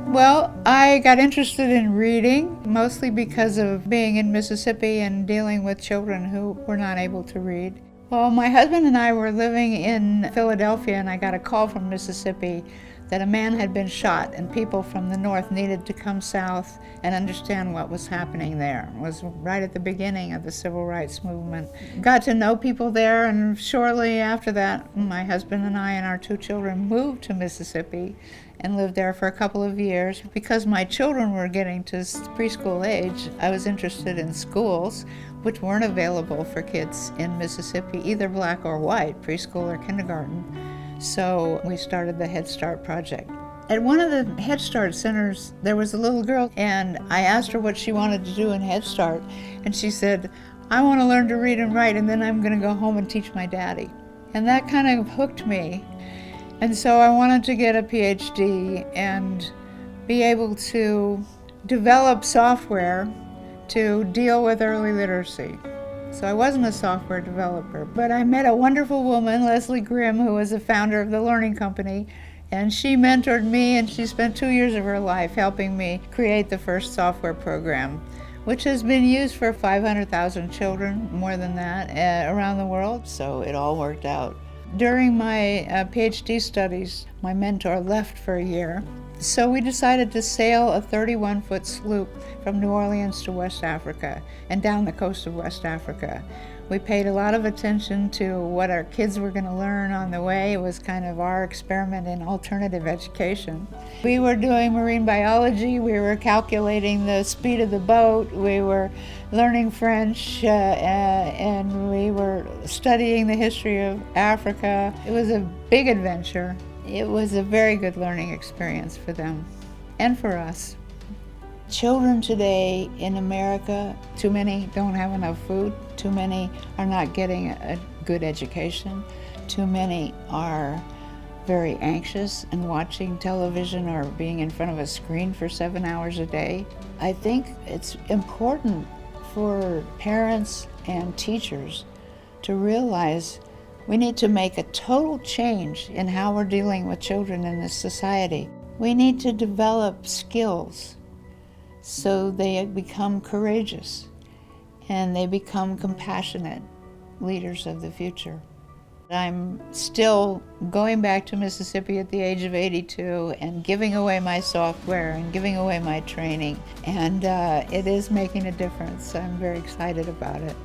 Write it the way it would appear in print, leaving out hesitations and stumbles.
Well, I got interested in reading, mostly because of being in Mississippi and dealing with children who were not able to read. Well, my husband and I were living in Philadelphia, and I got a call from Mississippi that a man had been shot, and people from the north needed to come south and understand what was happening there. It was right at the beginning of the civil rights movement. Got to know people there, and shortly after that, my husband and I and our 2 children moved to Mississippi and lived there for a couple of years. Because my children were getting to preschool age, I was interested in schools which weren't available for kids in Mississippi, either black or white, preschool or kindergarten. So we started the Head Start project. At one of the Head Start centers, there was a little girl, and I asked her what she wanted to do in Head Start, and she said, "I want to learn to read and write, and then I'm going to go home and teach my daddy." And that kind of hooked me. And so I wanted to get a PhD and be able to develop software to deal with early literacy. So I wasn't a software developer, but I met a wonderful woman, Leslie Grimm, who was the founder of the Learning Company, and she mentored me, and she spent 2 years of her life helping me create the first software program, which has been used for 500,000 children, more than that, around the world, so it all worked out. During my PhD studies, my mentor left for a year, so we decided to sail a 31-foot sloop from New Orleans to West Africa and down the coast of West Africa. We paid a lot of attention to what our kids were going to learn on the way. It was kind of our experiment in alternative education. We were doing marine biology, we were calculating the speed of the boat, we were learning French, and we were studying the history of Africa. It was a big adventure. It was a very good learning experience for them and for us. Children today in America, too many don't have enough food, too many are not getting a good education, too many are very anxious and watching television or being in front of a screen for 7 hours a day. I think it's important for parents and teachers to realize we need to make a total change in how we're dealing with children in this society. We need to develop skills so they become courageous and they become compassionate leaders of the future. I'm still going back to Mississippi at the age of 82 and giving away my software and giving away my training, and it is making a difference. I'm very excited about it.